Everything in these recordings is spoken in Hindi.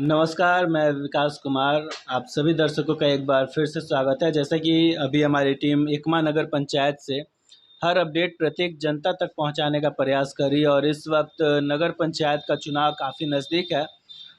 नमस्कार, मैं विकास कुमार। आप सभी दर्शकों का एक बार फिर से स्वागत है। जैसा कि अभी हमारी टीम एकमा नगर पंचायत से हर अपडेट प्रत्येक जनता तक पहुंचाने का प्रयास कर रही है और इस वक्त नगर पंचायत का चुनाव काफ़ी नज़दीक है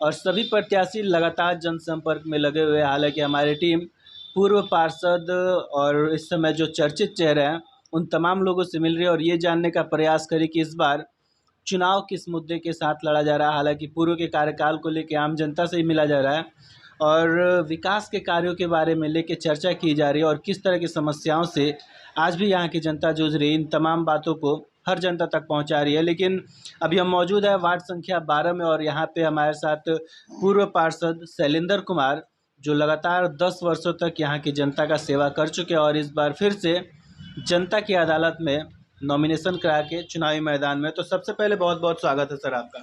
और सभी प्रत्याशी लगातार जनसंपर्क में लगे हुए हैं। हालांकि हमारी टीम पूर्व पार्षद और इस समय जो चर्चित चेहरे हैं, उन तमाम लोगों से मिल रही है और ये जानने का प्रयास करी कि इस बार चुनाव किस मुद्दे के साथ लड़ा जा रहा है। हालांकि पूर्व के कार्यकाल को लेकर आम जनता से ही मिला जा रहा है और विकास के कार्यों के बारे में लेकर चर्चा की जा रही है और किस तरह की समस्याओं से आज भी यहाँ की जनता जूझ रही है। इन तमाम बातों को हर जनता तक पहुँचा रही है। लेकिन अभी हम मौजूद है वार्ड संख्या 12 में और यहाँ पे हमारे साथ पूर्व पार्षद शैलेंद्र कुमार, जो लगातार 10 वर्षों तक यहाँ की जनता का सेवा कर चुके हैं और इस बार फिर से जनता की अदालत में नॉमिनेशन करा के चुनावी मैदान में। तो सबसे पहले बहुत बहुत स्वागत है सर आपका।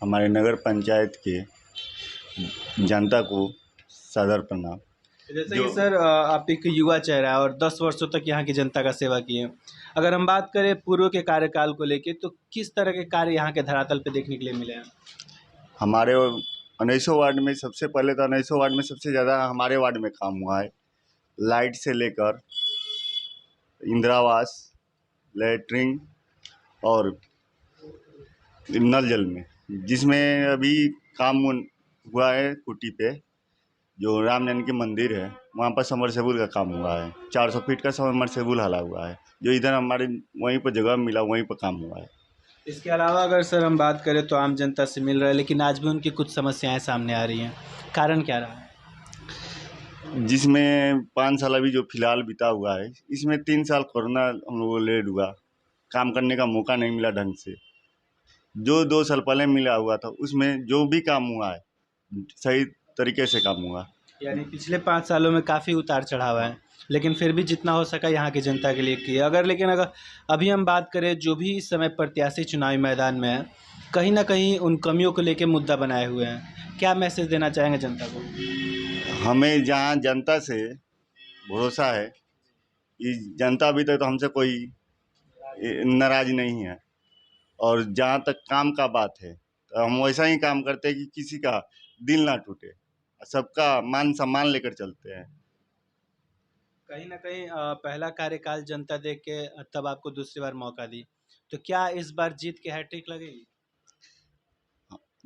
हमारे नगर पंचायत के जनता को सादर प्रणाम। जैसे कि सर आप एक युवा चेहरा है और 10 वर्षों तक यहाँ की जनता का सेवा किए। अगर हम बात करें पूर्व के कार्यकाल को लेके, तो किस तरह के कार्य यहाँ के धरातल पे देखने के लिए मिले हैं? हमारे 1900 वार्ड में सबसे पहले तो 1900 वार्ड में सबसे ज़्यादा हमारे वार्ड में काम हुआ है। लाइट से लेकर इंदिरा आवास, लैट्रिन और नल जल में, जिसमें अभी काम हुआ है कुटी पे जो राम जानकी मंदिर है, वहाँ पर समरसेबुल का काम हुआ है। 400 फीट का समरसेबुल हला हुआ है, जो इधर हमारे वहीं पर जगह मिला, वहीं पर काम हुआ है। इसके अलावा अगर सर हम बात करें तो आम जनता से मिल रहा है, लेकिन आज भी उनकी कुछ समस्याएं सामने आ रही हैं। कारण क्या रहा है? जिसमें 5 साल अभी जो फिलहाल बीता हुआ है, इसमें 3 साल कोरोना हम लोगों को लेट हुआ, काम करने का मौका नहीं मिला ढंग से। जो 2 साल पहले मिला हुआ था उसमें जो भी काम हुआ है सही तरीके से काम हुआ। यानी पिछले 5 सालों में काफ़ी उतार चढ़ाव है, लेकिन फिर भी जितना हो सका यहाँ की जनता के लिए किया। लेकिन अगर अभी हम बात करें, जो भी इस समय प्रत्याशी चुनावी मैदान में है, कहीं ना कहीं उन कमियों को लेकर मुद्दा बनाए हुए हैं। क्या मैसेज देना चाहेंगे जनता को? हमें जहाँ जनता से भरोसा है कि जनता अभी तक तो हमसे कोई नाराज नहीं है, और जहाँ तक काम का बात है तो हम वैसा ही काम करते हैं कि किसी का दिल ना टूटे, सबका मान सम्मान लेकर चलते हैं। कहीं ना कहीं पहला कार्यकाल जनता देख के तब आपको दूसरी बार मौका दी, तो क्या इस बार जीत के हैट्रिक लगेगी?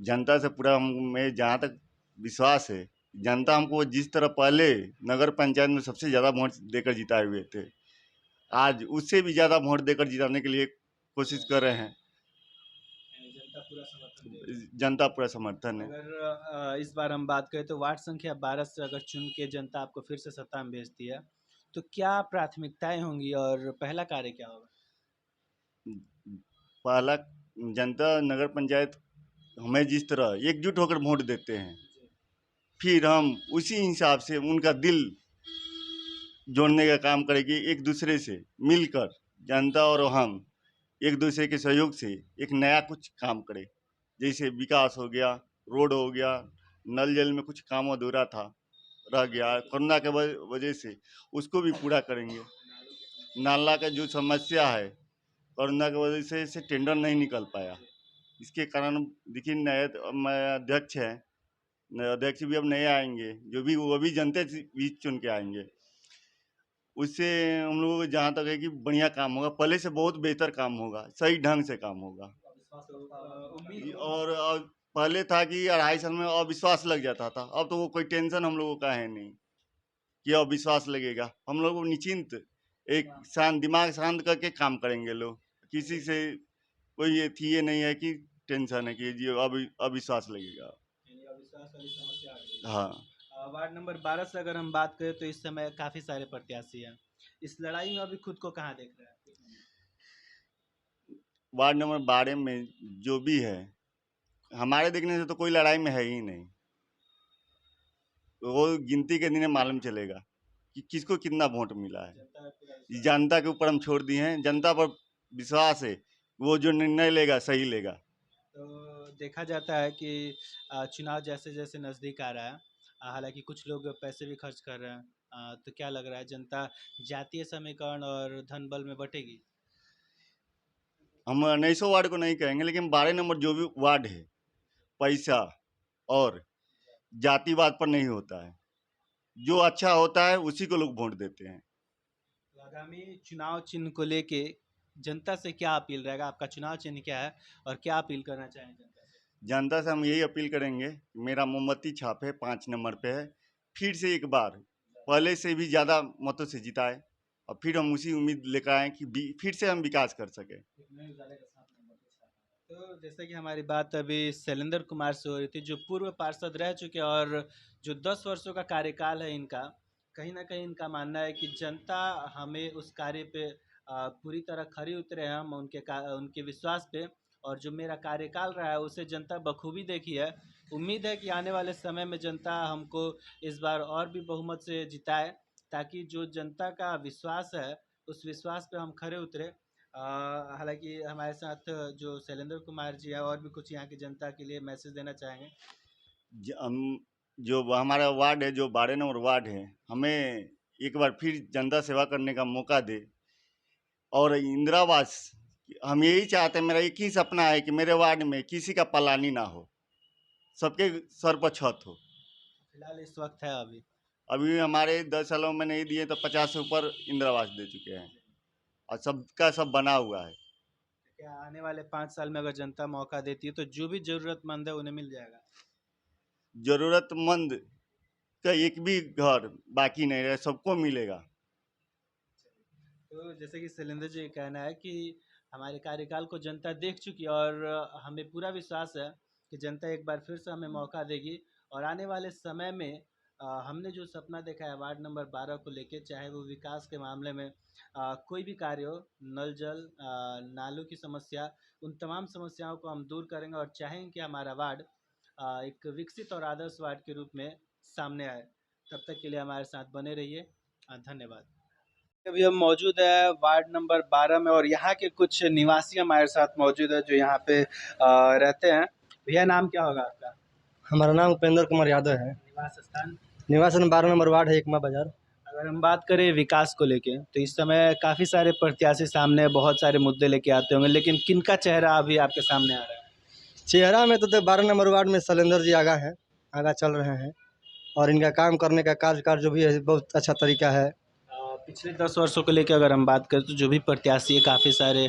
जनता से पूरा हमें जहाँ तक विश्वास है, जनता हमको जिस तरह पहले नगर पंचायत में सबसे ज़्यादा वोट देकर जिताए हुए थे, आज उससे भी ज़्यादा वोट देकर जिताने के लिए कोशिश कर रहे हैं। जनता पूरा समर्थन दे रही है। जनता पूरा समर्थन है। अगर इस बार हम बात करें तो वार्ड संख्या 12 से अगर चुन के जनता आपको फिर से सत्ता में भेजती है, तो क्या प्राथमिकताएं होंगी और पहला कार्य क्या होगा? पहला, जनता नगर पंचायत हमें जिस तरह एकजुट होकर वोट देते हैं, फिर हम उसी हिसाब से उनका दिल जोड़ने का काम करेगी। एक दूसरे से मिलकर जनता और हम एक दूसरे के सहयोग से एक नया कुछ काम करें। जैसे विकास हो गया, रोड हो गया, नल जल में कुछ काम अधूरा था, रह गया कोरोना के वजह से, उसको भी पूरा करेंगे। नाला का जो समस्या है, कोरोना की वजह से टेंडर नहीं निकल पाया, इसके कारण देखिए नए अध्यक्ष हैं, नए अध्यक्ष भी अब नए आएंगे, जो भी वो भी जनता से भी चुन के आएंगे। उससे हम लोगों को जहाँ तक है कि बढ़िया काम होगा, पहले से बहुत बेहतर काम होगा, सही ढंग से काम होगा। और अब पहले था कि 2.5 साल में अविश्वास लग जाता था, अब तो वो कोई टेंशन हम लोगों का है नहीं कि अविश्वास लगेगा। हम लोग निश्चिंत एक शांत दिमाग शांत करके काम करेंगे लोग, किसी से कोई ये नहीं है कि टेंशन है कि जी अविश्वास लगेगा। हाँ। वार्ड नंबर 12 से अगर हम बात करें तो इस समय काफ़ी सारे प्रत्याशी हैं। इस लड़ाई में अभी खुद को कहाँ देख रहे हैं? वार्ड नंबर 12 में जो भी है, हमारे देखने से तो कोई लड़ाई में है ही नहीं। वो गिनती के दिन मालूम चलेगा कि किसको कितना वोट मिला है। जनता के ऊपर हम छोड़ दिए हैं, जनता पर विश्वास है, वो जो निर्णय लेगा सही लेगा। तो देखा जाता है कि चुनाव जैसे जैसे नज़दीक आ रहा है, हालांकि कुछ लोग पैसे भी खर्च कर रहे हैं, तो क्या लग रहा है जनता जातीय समीकरण और धन बल में बटेगी? हम 1900 वार्ड को नहीं कहेंगे, लेकिन 12 नंबर जो भी वार्ड है, पैसा और जातिवाद पर नहीं होता है। जो अच्छा होता है उसी को लोग वोट देते हैं। तो आगामी चुनाव चिन्ह को लेके जनता से क्या अपील रहेगा? आपका चुनाव चिन्ह क्या है और क्या अपील करना चाहें जनता से? जनता से हम यही अपील करेंगे, मेरा मोमबत्ती छाप है 5 नंबर पे है, फिर से एक बार पहले से भी ज़्यादा मतों से जिताए और फिर हम उसी उम्मीद लेकर आए कि फिर से हम विकास कर सकें। तो जैसे कि हमारी बात अभी शैलेंद्र कुमार से हो रही थी, जो पूर्व पार्षद रह चुके हैं और जो 10 वर्षों का कार्यकाल है इनका, कहीं ना कहीं इनका मानना है कि जनता हमें उस कार्य पे पूरी तरह खरी उतरे हैं, हम उनके विश्वास पे, और जो मेरा कार्यकाल रहा है उसे जनता बखूबी देखी है। उम्मीद है कि आने वाले समय में जनता हमको इस बार और भी बहुमत से जिताए, ताकि जो जनता का विश्वास है उस विश्वास पे हम खरे उतरे। हालांकि हमारे साथ जो शैलेंद्र कुमार जी है, और भी कुछ यहाँ की जनता के लिए मैसेज देना चाहेंगे? हम जो हमारा वार्ड है, जो 12 नंबर वार्ड है, हमें एक बार फिर जनता सेवा करने का मौका दे। और इंदिरा आवास हम यही चाहते हैं, मेरा एक ही सपना है कि मेरे वार्ड में किसी का पलानी ना हो, सबके सर पर छत हो। फिलहाल इस वक्त है अभी हमारे 10 सालों में नहीं दिए तो 50 से ऊपर इंदिरा आवास दे चुके हैं और सबका सब बना हुआ है। क्या आने वाले 5 साल में अगर जनता मौका देती है तो जो भी जरूरतमंद है उन्हें मिल जाएगा? जरूरतमंद का एक भी घर बाकी नहीं रहे, सबको मिलेगा। तो जैसे कि शैलेंद्र जी का कहना है कि हमारे कार्यकाल को जनता देख चुकी है और हमें पूरा विश्वास है कि जनता एक बार फिर से हमें मौका देगी, और आने वाले समय में हमने जो सपना देखा है वार्ड नंबर 12 को लेके, चाहे वो विकास के मामले में कोई भी कार्य हो, नल जल, नालों की समस्या, उन तमाम समस्याओं को हम दूर करेंगे और चाहेंगे कि हमारा वार्ड एक विकसित और आदर्श वार्ड के रूप में सामने आए। तब तक के लिए हमारे साथ बने रहिए। धन्यवाद। अभी हम मौजूद है वार्ड नंबर 12 में, और यहाँ के कुछ निवासी हमारे साथ मौजूद है जो यहाँ पे रहते हैं। भैया, नाम क्या होगा आपका? हमारा नाम उपेंद्र कुमार यादव है। निवास स्थान? निवास 12 नंबर वार्ड है, एकमा बाजार। अगर हम बात करें विकास को लेके, तो इस समय काफ़ी सारे प्रत्याशी सामने बहुत सारे मुद्दे लेके आते होंगे, लेकिन किनका चेहरा अभी आपके सामने आ रहा है? चेहरा में तो 12 नंबर वार्ड में शैलेंद्र जी आगा चल रहे हैं, और इनका काम करने का कार्यकाल जो भी है बहुत अच्छा तरीका है। पिछले 10 वर्षों को लेकर अगर हम बात करें तो जो भी प्रत्याशी है काफ़ी सारे,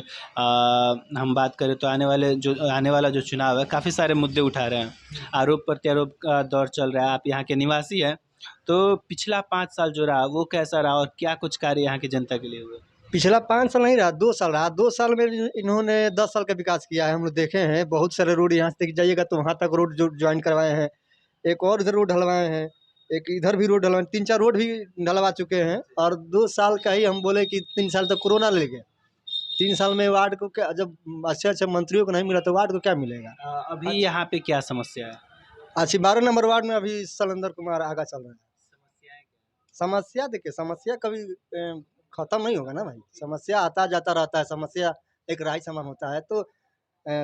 हम बात करें तो आने वाला जो चुनाव है काफ़ी सारे मुद्दे उठा रहे हैं, आरोप प्रत्यारोप का दौर चल रहा है। आप यहाँ के निवासी हैं, तो पिछला 5 साल जो रहा वो कैसा रहा और क्या कुछ कार्य यहाँ की जनता के लिए हुए? पिछला 5 साल नहीं रहा, 2 साल रहा। 2 साल में इन्होंने 10 साल का विकास किया है। हम लोग देखे हैं बहुत सारे रोड, यहाँ से जाइएगा तो वहाँ तक रोड जो ज्वाइन करवाए हैं, एक और इधर रोड ढलवाए हैं, एक इधर भी रोड ढलवाए, 3-4 रोड भी ढलवा चुके हैं। और 2 साल का ही हम बोले कि 3 साल तक कोरोना ले गए। 3 साल में वार्ड को क्या, जब अच्छे मंत्रियों को नहीं मिला तो वार्ड को क्या मिलेगा? अभी यहाँ पे क्या समस्या है? अच्छी 12 नंबर वार्ड में अभी शैलेंद्र कुमार आगा चल रहे हैं। समस्या देखिए, समस्या कभी खत्म नहीं होगा ना भाई। समस्या आता जाता रहता है, समस्या एक राही समान होता है। तो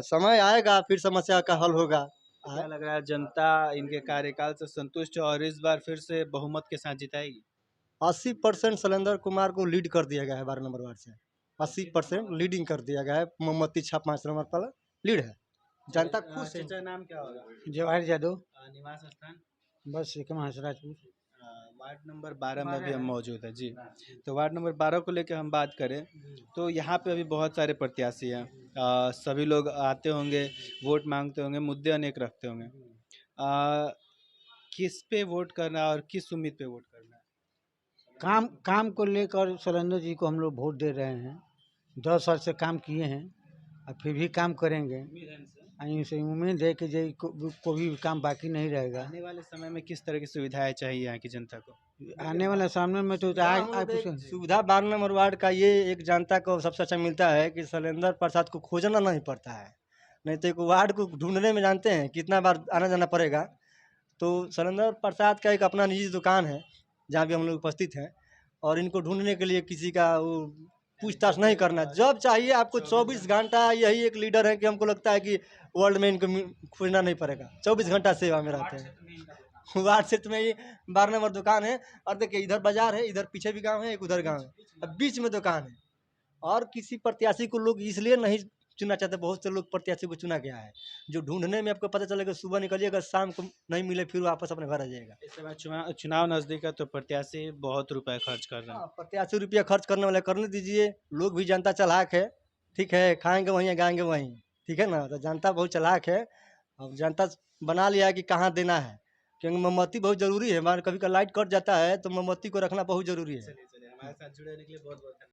समय आएगा फिर समस्या का हल होगा। क्या लग रहा है, जनता इनके कार्यकाल से संतुष्ट है और इस बार फिर से बहुमत के साथ जिताएगी? 80% शैलेंद्र कुमार को लीड कर दिया गया है 12 नंबर वार्ड से। 80% लीडिंग कर दिया गया है। मोमबत्ती छाप 5 नंबर पर लीड है। जनता खुश है। चाचा, नाम क्या होगा? जवाहर यादव। निवास स्थान? बस हंसराजपुर। वार्ड नंबर 12 में भी हम मौजूद हैं जी। तो वार्ड नंबर 12 को लेकर हम बात करें तो यहाँ पे अभी बहुत सारे प्रत्याशी हैं। सभी लोग आते होंगे, वोट मांगते होंगे, मुद्दे अनेक रखते होंगे। किस पे वोट करना है और किस उम्मीद पे वोट करना है? काम को लेकर शैलेंद्र जी को हम लोग वोट दे रहे हैं। 10 साल से काम किए हैं और फिर भी काम करेंगे। इनसे उम्मीद है कि कोई भी काम बाकी नहीं रहेगा। आने वाले समय में किस तरह की सुविधाएं चाहिए यहाँ की जनता को? आने वाले समय में तो सुविधा 12 नंबर वार्ड का ये एक जनता को सबसे अच्छा मिलता है कि शैलेंद्र प्रसाद को खोजना नहीं पड़ता है। नहीं तो एक वार्ड को ढूंढने में जानते हैं कितना बार आना जाना पड़ेगा। तो शैलेंद्र प्रसाद का एक अपना निजी दुकान है जहाँ भी हम लोग उपस्थित हैं, और इनको ढूंढने के लिए किसी का वो पूछताछ नहीं करना। जब चाहिए आपको 24 घंटा यही एक लीडर है कि हमको लगता है कि वर्ल्ड में इनको खोजना नहीं पड़ेगा। 24 घंटा सेवा में रहते हैं। वार्ड क्षेत्र में ये 12 नंबर दुकान है, और देखिए इधर बाजार है, इधर पीछे भी गांव है, एक उधर गांव है, अब बीच में दुकान है। और किसी प्रत्याशी को लोग इसलिए नहीं चुनना चाहते हैं, बहुत से लोग प्रत्याशी को चुना गया है, जो ढूंढने में आपको पता चलेगा सुबह निकलिएगा शाम को नहीं मिले फिर वापस अपने घर आ जाएगा। इस समय चुनाव नज़दीक है तो प्रत्याशी बहुत रुपए खर्च कर रहे हैं। हाँ, प्रत्याशी रुपया खर्च करने वाले करने दीजिए, लोग भी जनता चालाक है, ठीक है, खाएंगे वहीं गाएंगे वहीं, ठीक है ना, तो जनता बहुत चालाक है। अब जनता बना लिया है कि कहाँ देना है, क्योंकि मोमबत्ती बहुत जरूरी है, हमारे कभी का लाइट कट जाता है तो मोमबत्ती को रखना बहुत जरूरी है। चलिए चलिए, हमारे साथ जुड़े रहने के लिए बहुत बहुत धन्यवाद।